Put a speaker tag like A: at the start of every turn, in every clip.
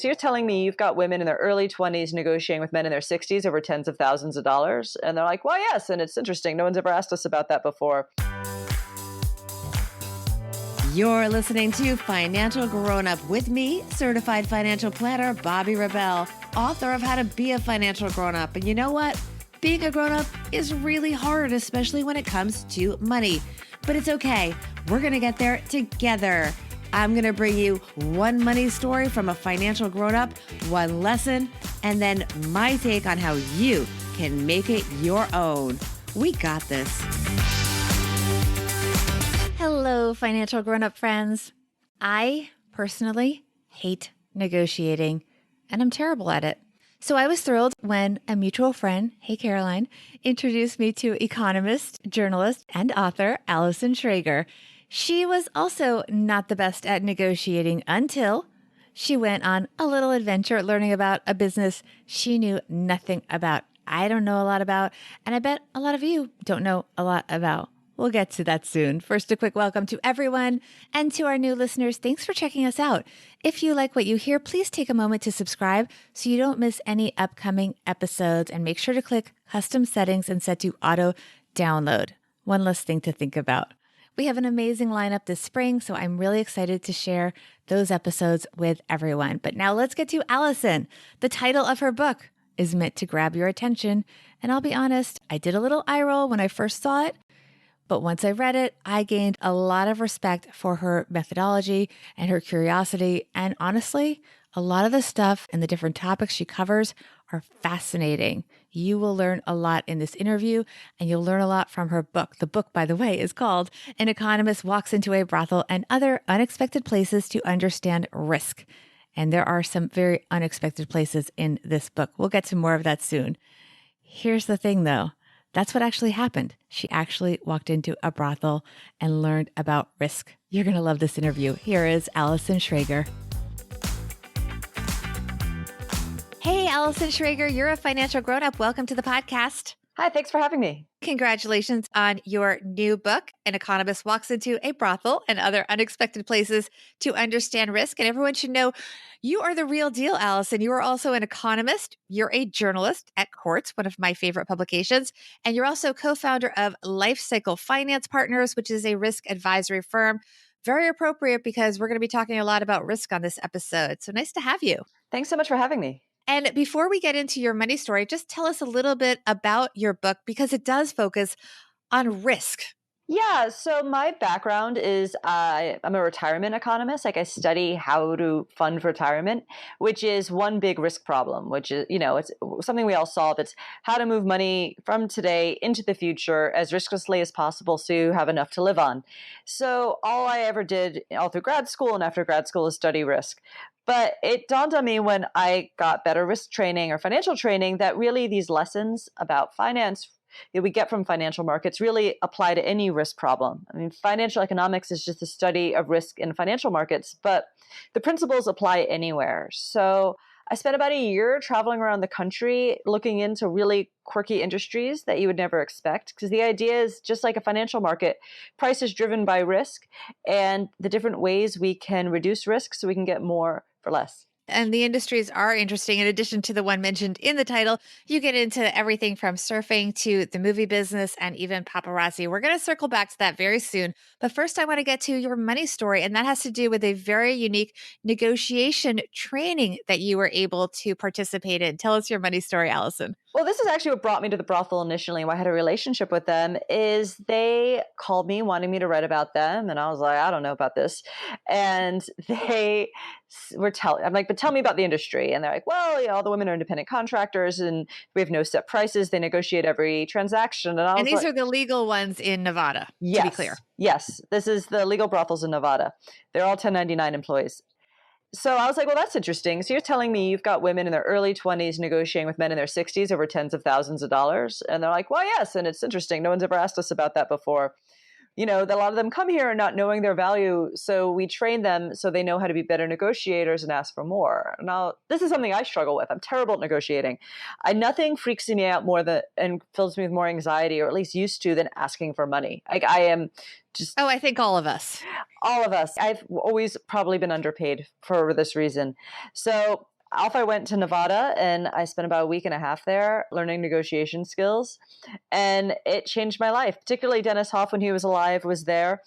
A: So you're telling me you've got women in their early 20s negotiating with men in their 60s over tens of thousands of dollars? And they're like, well, yes. And it's interesting. No one's ever asked us about that before.
B: You're listening to Financial Grownup with me, certified financial planner Bobbi Rebell, author of How to Be a Financial Grownup. And you know what? Being a grownup is really hard, especially when it comes to money. But it's okay. We're going to get there together. I'm going to bring you one money story from a financial grownup, one lesson, and then my take on how you can make it your own. We got this. Hello, financial grownup friends. I personally hate negotiating, and I'm terrible at it. So I was thrilled when a mutual friend, hey Caroline, introduced me to economist, journalist, and author Allison Schrager. She was also not the best at negotiating until she went on a little adventure learning about a business she knew nothing about. I don't know a lot about, and I bet a lot of you don't know a lot about. We'll get to that soon. First, a quick welcome to everyone and to our new listeners. Thanks for checking us out. If you like what you hear, please take a moment to subscribe so you don't miss any upcoming episodes, and make sure to click custom settings and set to auto download. One less thing to think about. We have an amazing lineup this spring, so I'm really excited to share those episodes with everyone. But now let's get to Allison. The title of her book is meant to grab your attention. And I'll be honest, I did a little eye roll when I first saw it. But once I read it, I gained a lot of respect for her methodology and her curiosity. And honestly, a lot of the stuff and the different topics she covers are fascinating. You will learn a lot in this interview, and you'll learn a lot from her book. The book, by the way, is called An Economist Walks into a Brothel and Other Unexpected Places to Understand Risk. And there are some very unexpected places in this book. We'll get to more of that soon. Here's the thing, though. That's what actually happened. She actually walked into a brothel and learned about risk. You're going to love this interview. Here is Allison Schrager. Hey, Allison Schrager, you're a financial grown-up. Welcome to the podcast.
A: Hi, thanks for having me.
B: Congratulations on your new book, An Economist Walks into a Brothel and Other Unexpected Places to Understand Risk. And everyone should know you are the real deal, Allison. You are also an economist. You're a journalist at Quartz, one of my favorite publications. And you're also co-founder of Life Cycle Finance Partners, which is a risk advisory firm. Very appropriate because we're going to be talking a lot about risk on this episode. So nice to have you.
A: Thanks so much for having me.
B: And before we get into your money story, just tell us a little bit about your book because it does focus on risk.
A: Yeah, so my background is I'm a retirement economist. Like I study how to fund for retirement, which is one big risk problem, which is, it's something we all solve. It's how to move money from today into the future as risklessly as possible so you have enough to live on. So all I ever did all through grad school and after grad school is study risk. But it dawned on me when I got better risk training or financial training that really these lessons about finance that we get from financial markets really apply to any risk problem. I mean, financial economics is just the study of risk in financial markets, but the principles apply anywhere. So I spent about a year traveling around the country looking into really quirky industries that you would never expect. Because the idea is just like a financial market, price is driven by risk and the different ways we can reduce risk so we can get more for less.
B: And the industries are interesting. In addition to the one mentioned in the title, you get into everything from surfing to the movie business and even paparazzi. We're going to circle back to that very soon. But first, I want to get to your money story. And that has to do with a very unique negotiation training that you were able to participate in. Tell us your money story, Allison.
A: Well, this is actually what brought me to the brothel initially. Why I had a relationship with them is they called me wanting me to write about them. And I was like, I don't know about this. And they were I'm like, but tell me about the industry. And they're like, well, all the women are independent contractors and we have no set prices. They negotiate every transaction.
B: And these are the legal ones in Nevada,
A: yes,
B: to be clear.
A: Yes. This is the legal brothels in Nevada. They're all 1099 employees. So I was like, well, that's interesting. So you're telling me you've got women in their early 20s negotiating with men in their 60s over tens of thousands of dollars. And they're like, well, yes. And it's interesting. No one's ever asked us about that before. A lot of them come here not knowing their value. So we train them so they know how to be better negotiators and ask for more. Now, this is something I struggle with. I'm terrible at negotiating. Nothing freaks me out more and fills me with more anxiety, or at least used to, than asking for money. Like I am just...
B: Oh, I think all of us.
A: All of us. I've always probably been underpaid for this reason. So off I went to Nevada, and I spent about a week and a half there learning negotiation skills. And it changed my life. Particularly Dennis Hoff, when he was alive, was there.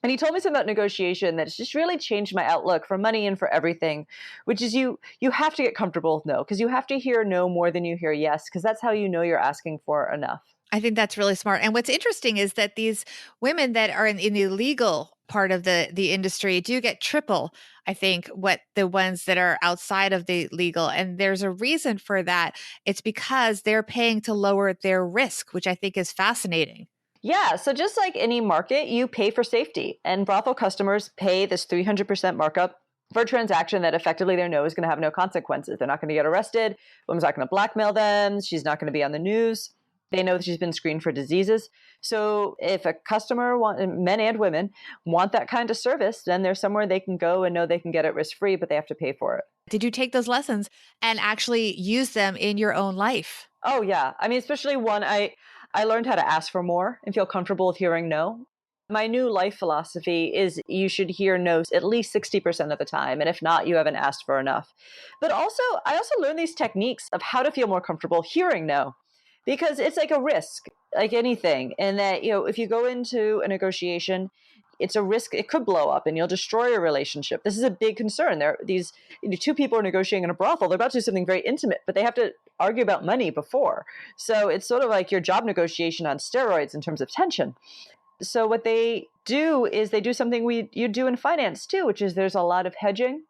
A: And he told me something about negotiation that's just really changed my outlook for money and for everything, which is you have to get comfortable with no, because you have to hear no more than you hear yes, because that's how you know you're asking for enough.
B: I think that's really smart. And what's interesting is that these women that are in the legal part of the industry do get triple, I think, what the ones that are outside of the legal. And there's a reason for that. It's because they're paying to lower their risk, which I think is fascinating.
A: Yeah, so just like any market, you pay for safety. And brothel customers pay this 300% markup for a transaction that effectively they know is going to have no consequences. They're not going to get arrested. Woman's not going to blackmail them. She's not going to be on the news. They know that she's been screened for diseases. So if a customer, men and women, want that kind of service, then there's somewhere they can go and know they can get it risk-free, but they have to pay for it.
B: Did you take those lessons and actually use them in your own life?
A: Oh, yeah. I mean, especially one, I learned how to ask for more and feel comfortable with hearing no. My new life philosophy is you should hear no's at least 60% of the time. And if not, you haven't asked for enough. But also, I also learned these techniques of how to feel more comfortable hearing no, because it's like a risk, like anything. And that, if you go into a negotiation, it's a risk. It could blow up and you'll destroy a relationship. This is a big concern. These two people are negotiating in a brothel. They're about to do something very intimate, but they have to argue about money before. So it's sort of like your job negotiation on steroids in terms of tension. So what they do is they do something you do in finance too, which is there's a lot of hedging.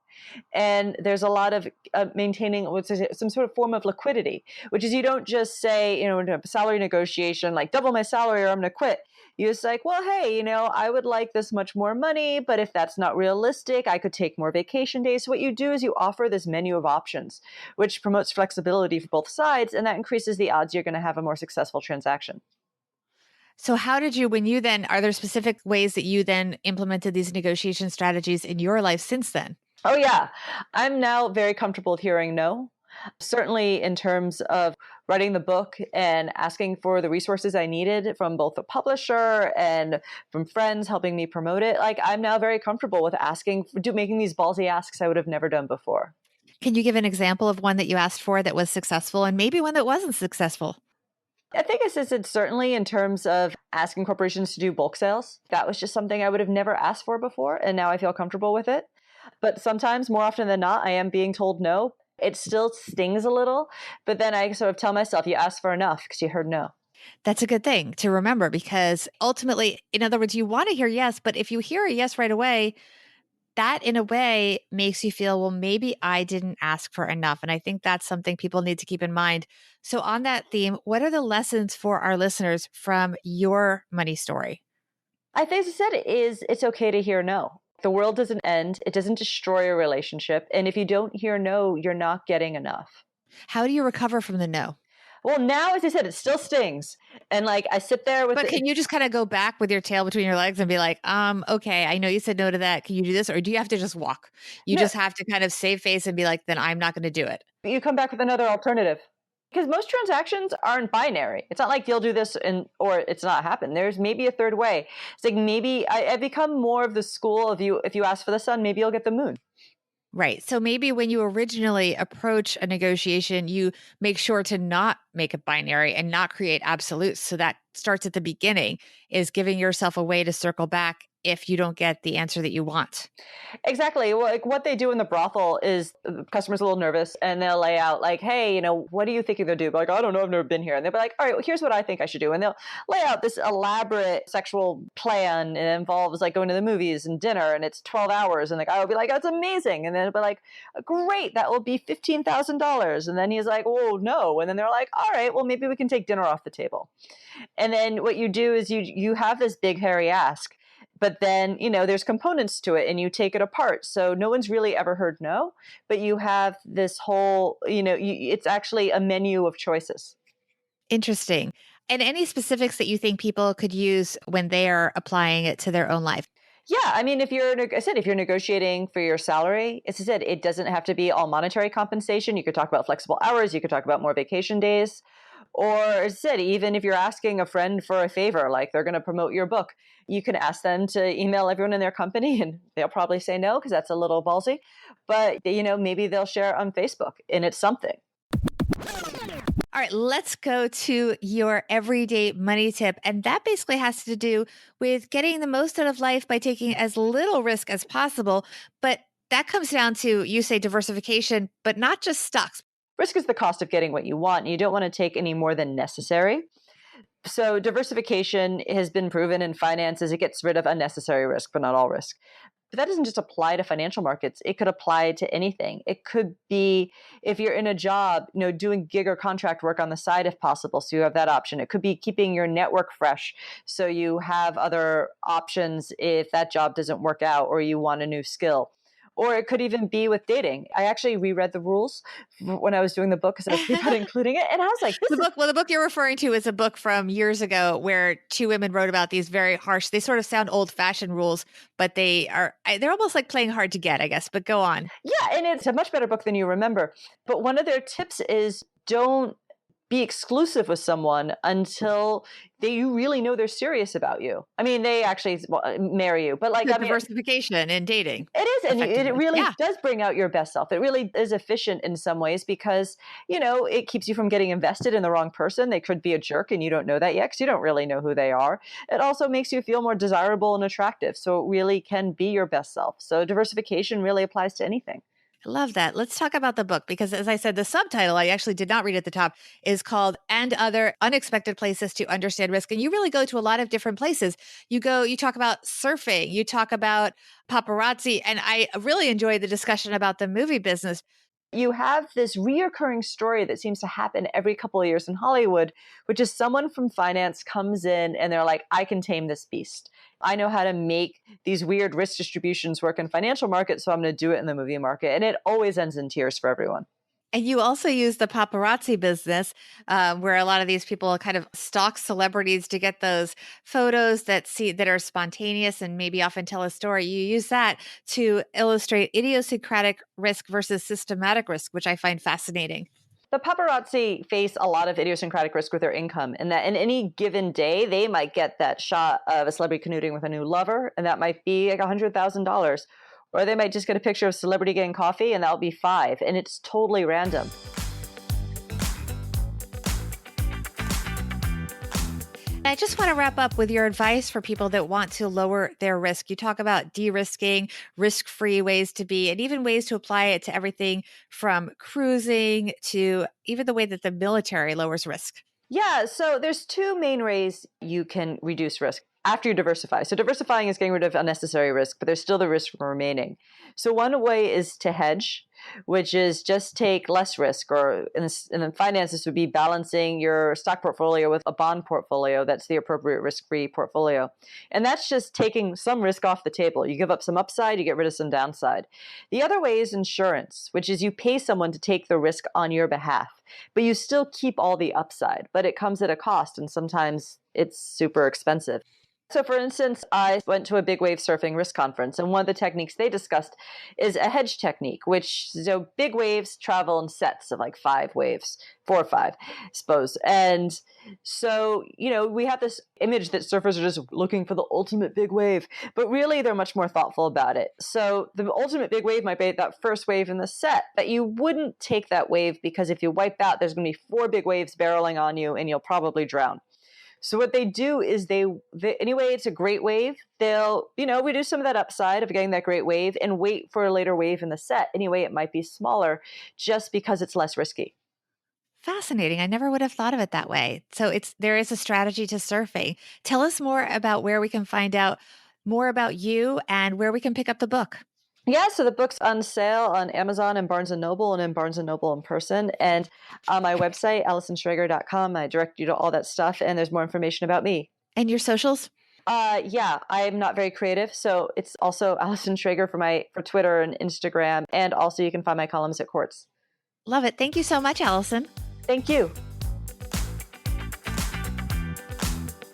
A: And there's a lot of maintaining some sort of form of liquidity, which is you don't just say, in a salary negotiation, like double my salary or I'm going to quit. You just like, well, hey, I would like this much more money, but if that's not realistic, I could take more vacation days. So what you do is you offer this menu of options, which promotes flexibility for both sides, and that increases the odds you're going to have a more successful transaction.
B: So how did you, are there specific ways that you then implemented these negotiation strategies in your life since then?
A: Oh, yeah. I'm now very comfortable with hearing no. Certainly in terms of writing the book and asking for the resources I needed from both the publisher and from friends helping me promote it. Like I'm now very comfortable with making these ballsy asks I would have never done before.
B: Can you give an example of one that you asked for that was successful and maybe one that wasn't successful?
A: I think it's certainly in terms of asking corporations to do bulk sales. That was just something I would have never asked for before, and now I feel comfortable with it. But sometimes, more often than not, I am being told no. It still stings a little, but then I sort of tell myself, you asked for enough because you heard no.
B: That's a good thing to remember because ultimately, in other words, you want to hear yes, but if you hear a yes right away, that in a way makes you feel, well, maybe I didn't ask for enough. And I think that's something people need to keep in mind. So on that theme, what are the lessons for our listeners from your money story?
A: I think, as I said, it's okay to hear no. The world doesn't end. It doesn't destroy a relationship. And if you don't hear no, you're not getting enough.
B: How do you recover from the no?
A: Well, now, as I said, it still stings. And like I sit there with
B: But can you just kind of go back with your tail between your legs and be like, okay, I know you said no to that. Can you do this? Or do you have to just walk? You just have to kind of save face and be like, then I'm not going to do it.
A: You come back with another alternative. Because most transactions aren't binary. It's not like you'll do this or it's not happen. There's maybe a third way. It's like maybe I've become more of the school of if you ask for the sun, maybe you'll get the moon.
B: Right. So maybe when you originally approach a negotiation, you make sure to not make it binary and not create absolutes. So that starts at the beginning, is giving yourself a way to circle back if you don't get the answer that you want.
A: Exactly. Well, like what they do in the brothel is the customer's a little nervous and they'll lay out like, hey, what are you thinking they'll do? But like, I don't know, I've never been here. And they'll be like, all right, well, here's what I think I should do. And they'll lay out this elaborate sexual plan. And it involves like going to the movies and dinner and it's 12 hours. And the guy will be like, that's amazing. And then it'll be like, great, that will be $15,000. And then he's like, oh, no. And then they're like, all right, well, maybe we can take dinner off the table. And then what you do is you have this big, hairy ask. But then, there's components to it and you take it apart. So no one's really ever heard no, but you have this whole, it's actually a menu of choices.
B: Interesting. And any specifics that you think people could use when they are applying it to their own life?
A: Yeah. I mean, if you're negotiating for your salary, as I said, it doesn't have to be all monetary compensation. You could talk about flexible hours. You could talk about more vacation days. Or as I said, even if you're asking a friend for a favor, like they're going to promote your book, you can ask them to email everyone in their company and they'll probably say no because that's a little ballsy. but maybe they'll share on Facebook and it's something.
B: All right, let's go to your everyday money tip. And that basically has to do with getting the most out of life by taking as little risk as possible. But that comes down to, you say diversification, but not just stocks.
A: Risk is the cost of getting what you want, and you don't want to take any more than necessary. So diversification has been proven in finances. It gets rid of unnecessary risk, but not all risk. But that doesn't just apply to financial markets. It could apply to anything. It could be if you're in a job, doing gig or contract work on the side if possible. So you have that option. It could be keeping your network fresh. So you have other options if that job doesn't work out or you want a new skill. Or it could even be with dating. I actually reread the rules when I was doing the book because I was thinking about including it. And I was like,
B: the book you're referring to is a book from years ago where two women wrote about these very harsh, they sort of sound old-fashioned rules, but they're almost like playing hard to get, I guess. But go on.
A: Yeah, and it's a much better book than you remember. But one of their tips is don't be exclusive with someone until you really know they're serious about you. I mean, they actually marry you, but
B: diversification in dating.
A: It is, and it really does bring out your best self. It really is efficient in some ways because, it keeps you from getting invested in the wrong person. They could be a jerk and you don't know that yet because you don't really know who they are. It also makes you feel more desirable and attractive. So it really can be your best self. So diversification really applies to anything.
B: I love that. Let's talk about the book because, as I said, the subtitle, I actually did not read at the top, is called And Other Unexpected Places to Understand Risk. And you really go to a lot of different places. You talk about surfing, you talk about paparazzi, and I really enjoyed the discussion about the movie business.
A: You have this reoccurring story that seems to happen every couple of years in Hollywood, which is someone from finance comes in and they're like, I can tame this beast. I know how to make these weird risk distributions work in financial markets, so I'm going to do it in the movie market. And it always ends in tears for everyone.
B: And you also use the paparazzi business, where a lot of these people kind of stalk celebrities to get those photos that are spontaneous and maybe often tell a story. You use that to illustrate idiosyncratic risk versus systematic risk, which I find fascinating.
A: The paparazzi face a lot of idiosyncratic risk with their income, and that in any given day, they might get that shot of a celebrity canoodling with a new lover, and that might be like $100,000. Or they might just get a picture of a celebrity getting coffee, and that'll be $5,000, and it's totally random.
B: I just want to wrap up with your advice for people that want to lower their risk. You talk about de-risking, risk-free ways to be, and even ways to apply it to everything from cruising to even the way that the military lowers risk.
A: Yeah, so there's two main ways you can reduce risk after you diversify. So diversifying is getting rid of unnecessary risk, but there's still the risk remaining. So one way is to hedge, which is just take less risk, or in finance, this would be balancing your stock portfolio with a bond portfolio that's the appropriate risk-free portfolio. And that's just taking some risk off the table. You give up some upside, you get rid of some downside. The other way is insurance, which is you pay someone to take the risk on your behalf, but you still keep all the upside, but it comes at a cost, and sometimes it's super expensive. So for instance, I went to a big wave surfing risk conference, and one of the techniques they discussed is a hedge technique, which, so big waves travel in sets of like 5 waves, 4 or 5, I suppose. And so, we have this image that surfers are just looking for the ultimate big wave, but really they're much more thoughtful about it. So the ultimate big wave might be that first wave in the set, but you wouldn't take that wave because if you wipe out, there's going to be 4 big waves barreling on you and you'll probably drown. So what they do is anyway, it's a great wave. They'll, reduce some of that upside of getting that great wave and wait for a later wave in the set. Anyway, it might be smaller just because it's less risky.
B: Fascinating. I never would have thought of it that way. So there is a strategy to surfing. Tell us more about where we can find out more about you and where we can pick up the book.
A: Yeah, so the book's on sale on Amazon and Barnes & Noble, and in Barnes & Noble in person. And on my website, AllisonSchrager.com, I direct you to all that stuff, and there's more information about me.
B: And your socials?
A: Yeah, I'm not very creative, so it's also Allison Schrager for Twitter and Instagram, and also you can find my columns at Quartz.
B: Love it. Thank you so much, Allison.
A: Thank you.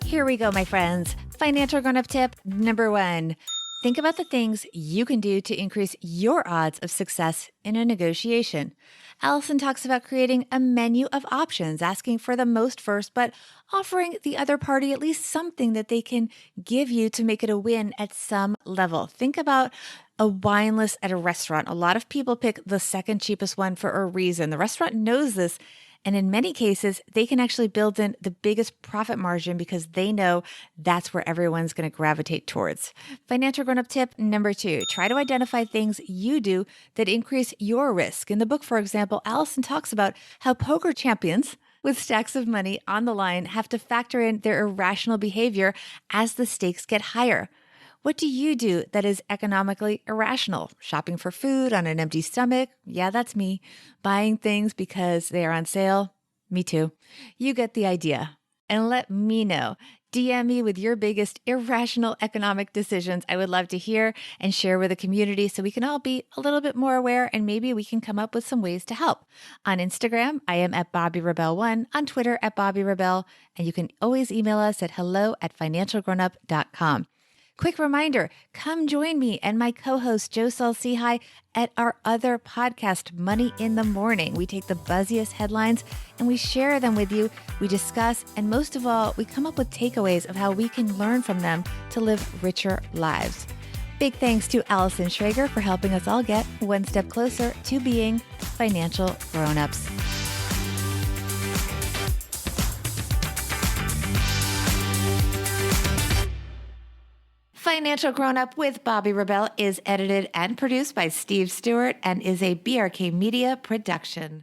B: Here we go, my friends. Financial Grownup tip number 1. Think about the things you can do to increase your odds of success in a negotiation. Allison talks about creating a menu of options, asking for the most first, but offering the other party at least something that they can give you to make it a win at some level. Think about a wine list at a restaurant. A lot of people pick the second cheapest one for a reason. The restaurant knows this. And in many cases, they can actually build in the biggest profit margin because they know that's where everyone's going to gravitate towards. Financial grown-up tip number 2, try to identify things you do that increase your risk. In the book, for example, Allison talks about how poker champions with stacks of money on the line have to factor in their irrational behavior as the stakes get higher. What do you do that is economically irrational? Shopping for food on an empty stomach? Yeah, that's me. Buying things because they are on sale? Me too. You get the idea. And let me know. DM me with your biggest irrational economic decisions. I would love to hear and share with the community so we can all be a little bit more aware and maybe we can come up with some ways to help. On Instagram, I am at BobbyRebel1, on Twitter at BobbyRebel, and you can always email us at hello@financialgrownup.com. Quick reminder, come join me and my co-host Joe Saul-Sehy at our other podcast, Money in the Morning. We take the buzziest headlines and we share them with you. We discuss, and most of all, we come up with takeaways of how we can learn from them to live richer lives. Big thanks to Allison Schrager for helping us all get one step closer to being financial grown-ups. Financial Grown-Up with Bobby Rebel is edited and produced by Steve Stewart and is a BRK Media production.